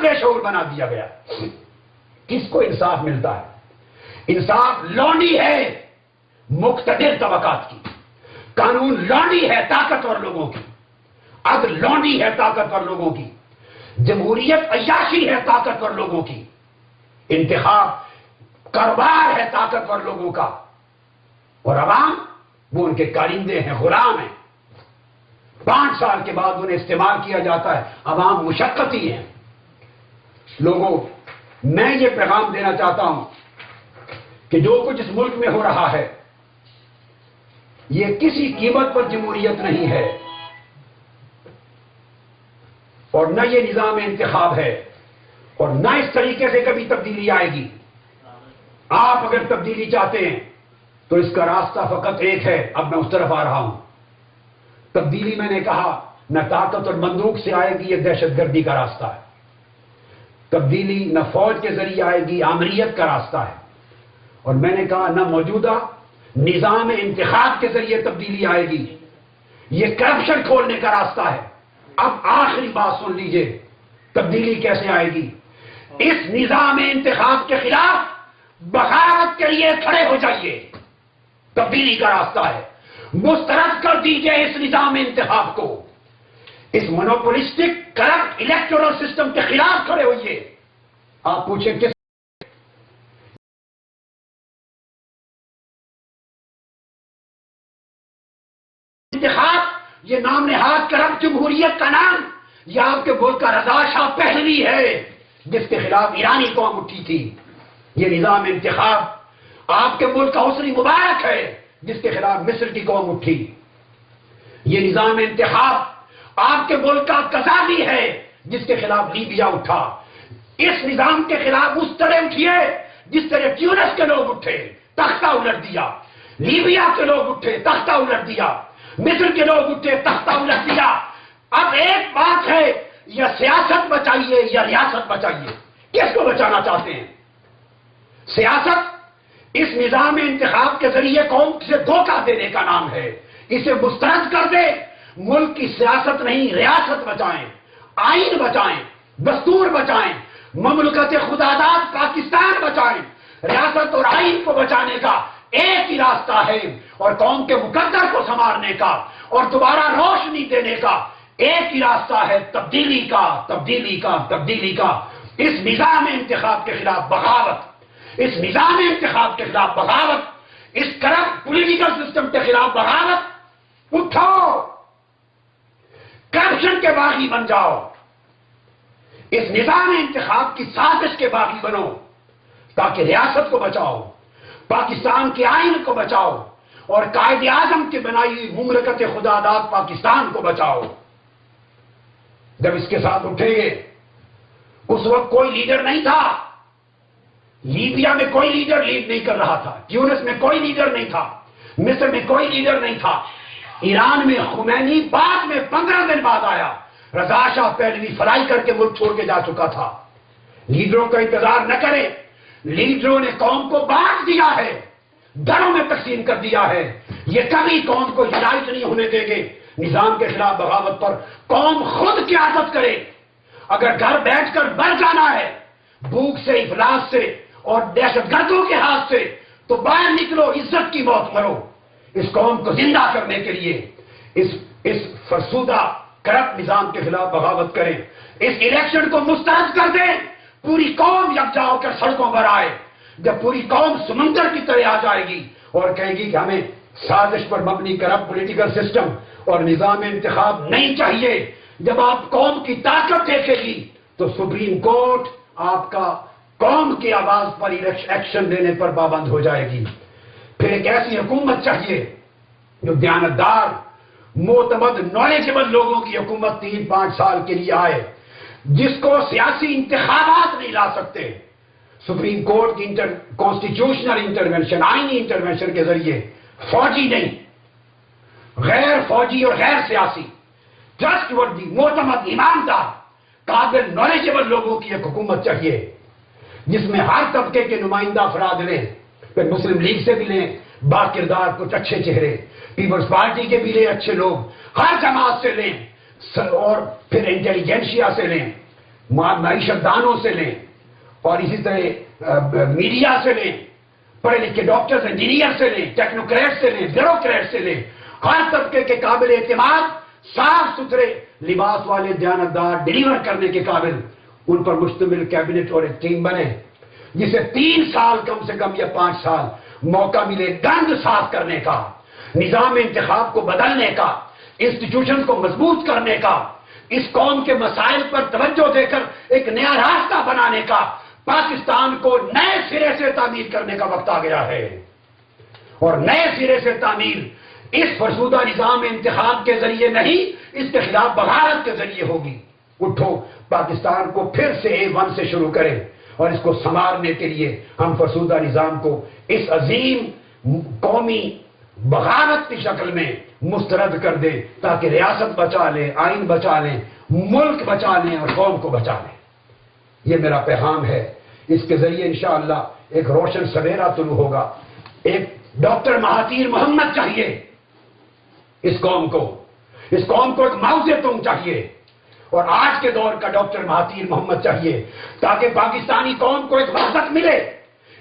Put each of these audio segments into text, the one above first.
بے شعور بنا دیا گیا. کس کو انصاف ملتا ہے؟ انصاف لونڈی ہے مقتدر طبقات کی، قانون لونڈی ہے طاقتور لوگوں کی، عدل لونڈی ہے طاقتور لوگوں کی، جمہوریت عیاشی ہے طاقتور لوگوں کی، انتخاب کاروبار ہے طاقتور لوگوں کا، اور عوام وہ ان کے کارندے ہیں، غلام ہیں. 5 سال کے بعد انہیں استعمال کیا جاتا ہے. عوام مشقتی ہیں. لوگوں، میں یہ پیغام دینا چاہتا ہوں کہ جو کچھ اس ملک میں ہو رہا ہے یہ کسی قیمت پر جمہوریت نہیں ہے، اور نہ یہ نظام انتخاب ہے، اور نہ اس طریقے سے کبھی تبدیلی آئے گی. آپ اگر تبدیلی چاہتے ہیں تو اس کا راستہ فقط ایک ہے. اب میں اس طرف آ رہا ہوں. تبدیلی میں نے کہا نہ طاقت اور بندوق سے آئے گی، یہ دہشت گردی کا راستہ ہے. تبدیلی نہ فوج کے ذریعے آئے گی، آمریت کا راستہ ہے. اور میں نے کہا نہ موجودہ نظام انتخاب کے ذریعے تبدیلی آئے گی، یہ کرپشن کھولنے کا راستہ ہے. اب آخری بات سن لیجئے، تبدیلی کیسے آئے گی؟ اس نظام انتخاب کے خلاف بغاوت کے لیے کھڑے ہو جائیے. تبدیلی کا راستہ ہے. مسترد کر دیجئے اس نظام انتخاب کو. اس مونوپولسٹک کرپٹ الیکٹورل سسٹم کے خلاف کھڑے ہوئیے. آپ پوچھیں کس انتخاب، یہ نام نہاد کرپٹ جمہوریت کا نام، یہ آپ کے ملک کا رضا شاہ پہلوی ہے جس کے خلاف ایرانی قوم اٹھی تھی. یہ نظام انتخاب آپ کے ملک کا حسنی مبارک ہے جس کے خلاف مصر کی قوم اٹھی. یہ نظام انتخاب آپ کے ملک کا قذافی ہے جس کے خلاف لیبیا اٹھا. اس نظام کے خلاف اس طرح اٹھیے جس طرح ٹیونس کے لوگ اٹھے، تختہ الٹ دیا. لیبیا کے لوگ اٹھے، تختہ الٹ دیا. مصر کے لوگ اٹھے، تختہ الٹ دیا. اب ایک بات ہے، یا سیاست بچائیے یا ریاست بچائیے. کس کو بچانا چاہتے ہیں؟ سیاست اس نظام انتخاب کے ذریعے قوم سے دھوکہ دینے کا نام ہے. اسے مسترد کر دے. ملک کی سیاست نہیں، ریاست بچائیں، آئین بچائیں، دستور بچائیں، مملکت خداداد پاکستان بچائیں. ریاست اور آئین کو بچانے کا ایک ہی راستہ ہے، اور قوم کے مقدر کو سنوارنے کا اور دوبارہ روشنی دینے کا ایک ہی راستہ ہے، تبدیلی کا، تبدیلی کا، تبدیلی کا. اس نظام انتخاب کے خلاف بغاوت، اس نظام انتخاب کے خلاف بغاوت، اس کرپٹ پولیٹیکل سسٹم کے خلاف بغاوت. اٹھو، کرپشن کے باغی بن جاؤ. اس نظام انتخاب کی سازش کے باغی بنو تاکہ ریاست کو بچاؤ، پاکستان کے آئین کو بچاؤ، اور قائد اعظم کی بنائی ہوئی مملکت خداداد پاکستان کو بچاؤ. جب اس کے ساتھ اٹھیں گے، اس وقت کوئی لیڈر نہیں تھا. لیبیا میں کوئی لیڈر لیڈ نہیں کر رہا تھا، ٹیونس میں کوئی لیڈر نہیں تھا، مصر میں کوئی لیڈر نہیں تھا. ایران میں خمینی بعد میں 15 دن بعد آیا. رضا شاہ پہلوی فرائی کر کے ملک چھوڑ کے جا چکا تھا. لیڈروں کا انتظار نہ کریں. لیڈروں نے قوم کو بانٹ دیا ہے، دھڑوں میں تقسیم کر دیا ہے. یہ کبھی قوم کو ہدایت نہیں ہونے دیں گے. نظام کے خلاف بغاوت پر قوم خود قیادت کرے. اگر گھر بیٹھ کر مر جانا ہے بھوک سے، افلاس سے اور دہشت گردوں کے ہاتھ سے، تو باہر نکلو، عزت کی موت مرو. اس قوم کو زندہ کرنے کے لیے اس فرسودہ کرپٹ نظام کے خلاف بغاوت کریں. اس الیکشن کو مسترد کر دیں. پوری قوم یکجا ہو کر سڑکوں پر آئے. جب پوری قوم سمندر کی طرح آ جائے گی اور کہے گی کہ ہمیں سازش پر مبنی کرپٹ پولیٹیکل سسٹم اور نظام انتخاب نہیں چاہیے، جب آپ قوم کی طاقت دیکھے گی تو سپریم کورٹ آپ کا قوم کی آواز پر ایکشن لینے پر پابند ہو جائے گی. پھر ایک ایسی حکومت چاہیے جو دیانتدار، معتمد، نالجبل لوگوں کی حکومت 3-5 سال کے لیے آئے، جس کو سیاسی انتخابات نہیں لا سکتے. سپریم کورٹ کی کانسٹیٹیوشنل انٹرونشن، آئینی انٹرونشن کے ذریعے، فوجی نہیں، غیر فوجی اور غیر سیاسی، ٹرسٹ وردی، معتمد، ایماندار، قابل، نالجبل لوگوں کی ایک حکومت چاہیے جس میں ہر طبقے کے نمائندہ افراد لیں. پھر مسلم لیگ سے بھی لیں با کردار کچھ اچھے چہرے، پیپلز پارٹی کے بھی لیں اچھے لوگ، ہر جماعت سے لیں، اور پھر انٹیلیجنشیا سے لیں. معیشت دانوں سے لیں اور اسی طرح میڈیا سے لیں، پڑھے لکھے ڈاکٹرز انجینئر سے لیں، ٹیکنوکریٹ سے لیں، بیوروکریٹ سے لیں، ہر طبقے کے قابل اعتماد صاف ستھرے لباس والے دیانتدار ڈیلیور کرنے کے قابل ان پر مشتمل کیبنٹ اور ایک ٹیم بنے جسے 3 سال کم سے کم یا 5 سال موقع ملے گند صاف کرنے کا، نظام انتخاب کو بدلنے کا، انسٹیٹیوشن کو مضبوط کرنے کا، اس قوم کے مسائل پر توجہ دے کر ایک نیا راستہ بنانے کا، پاکستان کو نئے سرے سے تعمیر کرنے کا وقت آ گیا ہے۔ اور نئے سرے سے تعمیر اس فرسودہ نظام انتخاب کے ذریعے نہیں، اس کے خلاف بغاوت کے ذریعے ہوگی۔ اٹھو، پاکستان کو پھر سے A1 سے شروع کریں اور اس کو سنوارنے کے لیے ہم فرسودہ نظام کو اس عظیم قومی بغاوت کی شکل میں مسترد کر دیں تاکہ ریاست بچا لیں، آئین بچا لیں، ملک بچا لیں اور قوم کو بچا لیں۔ یہ میرا پیغام ہے۔ اس کے ذریعے انشاءاللہ ایک روشن سویرا طلوع ہوگا۔ ایک ڈاکٹر مہاتیر محمد چاہیے اس قوم کو ایک موضع تم چاہیے، اور آج کے دور کا ڈاکٹر مہاتیر محمد چاہیے تاکہ پاکستانی قوم کو ایک وحدت ملے،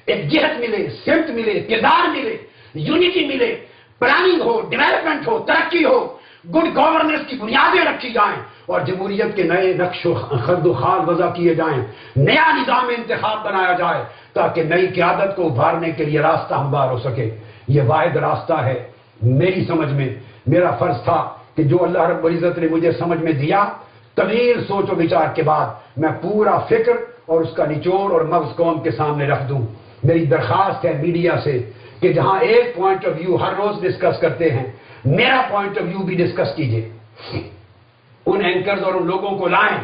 ایک جہت ملے، سمت ملے، کردار ملے، یونٹی ملے، پلاننگ ہو، ڈیولپمنٹ ہو، ترقی ہو، گڈ گورننس کی بنیادیں رکھی جائیں اور جمہوریت کے نئے نقش و خد و خال وضع کیے جائیں، نیا نظام انتخاب بنایا جائے تاکہ نئی قیادت کو ابھارنے کے لیے راستہ ہموار ہو سکے۔ یہ واحد راستہ ہے میری سمجھ میں۔ میرا فرض تھا کہ جو اللہ رب العزت نے مجھے سمجھ میں دیا، طویل سوچ و وچار کے بعد میں پورا فکر اور اس کا نچوڑ اور مغز قوم کے سامنے رکھ دوں۔ میری درخواست ہے میڈیا سے کہ جہاں ایک پوائنٹ آف ویو ہر روز ڈسکس کرتے ہیں، میرا پوائنٹ آف ویو بھی ڈسکس کیجئے۔ ان اینکرز اور ان لوگوں کو لائیں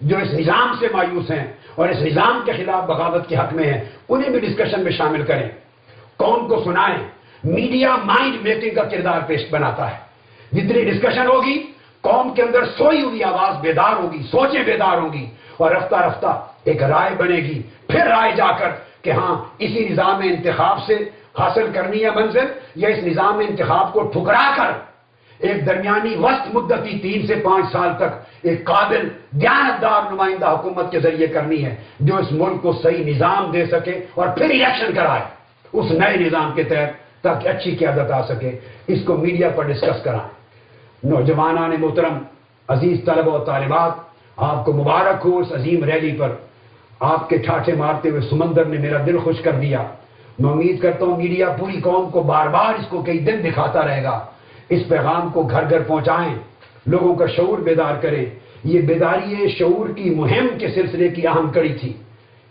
جو اس نظام سے مایوس ہیں اور اس نظام کے خلاف بغاوت کے حق میں ہیں، انہیں بھی ڈسکشن میں شامل کریں، قوم کو سنائیں۔ میڈیا مائنڈ میکنگ کا کردار پیش بناتا ہے۔ جتنی ڈسکشن ہوگی، قوم کے اندر سوئی ہوئی آواز بیدار ہوگی، سوچیں بیدار ہوگی اور رفتہ رفتہ ایک رائے بنے گی، پھر رائے جا کر کہ ہاں اسی نظام انتخاب سے حاصل کرنی ہے منزل، یا اس نظام انتخاب کو ٹھکرا کر ایک درمیانی وسط مدتی 3 سے 5 سال تک ایک قابل دیانتدار نمائندہ حکومت کے ذریعے کرنی ہے جو اس ملک کو صحیح نظام دے سکے اور پھر الیکشن کرائے اس نئے نظام کے تحت تاکہ اچھی قیادت آ سکے۔ اس کو میڈیا پر ڈسکس کرائیں۔ نوجوانان محترم، عزیز طلبہ و طالبات، آپ کو مبارک ہو اس عظیم ریلی پر۔ آپ کے ٹھاٹھے مارتے ہوئے سمندر نے میرا دل خوش کر دیا۔ میں امید کرتا ہوں میڈیا پوری قوم کو بار بار اس کو کئی دن دکھاتا رہے گا۔ اس پیغام کو گھر گھر پہنچائیں، لوگوں کا شعور بیدار کریں۔ یہ بیداری شعور کی مہم کے سلسلے کی اہم کڑی تھی۔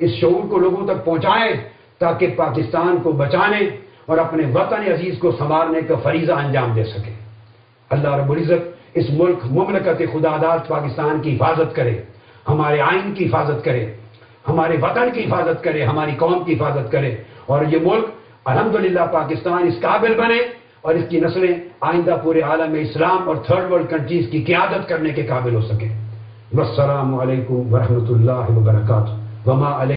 اس شعور کو لوگوں تک پہنچائیں تاکہ پاکستان کو بچانے اور اپنے وطن عزیز کو سنوارنے کا فریضہ انجام دے سکے۔ اللہ رب العزت اس ملک مملکت خداداد پاکستان کی حفاظت کرے، ہمارے آئین کی حفاظت کرے، ہمارے وطن کی حفاظت کرے، ہماری قوم کی حفاظت کرے، اور یہ ملک الحمدللہ پاکستان اس قابل بنے اور اس کی نسلیں آئندہ پورے عالم اسلام اور تھرڈ ورلڈ کنٹریز کی قیادت کرنے کے قابل ہو سکے۔ والسلام علیکم ورحمۃ اللہ وبرکاتہ۔ وما علیکم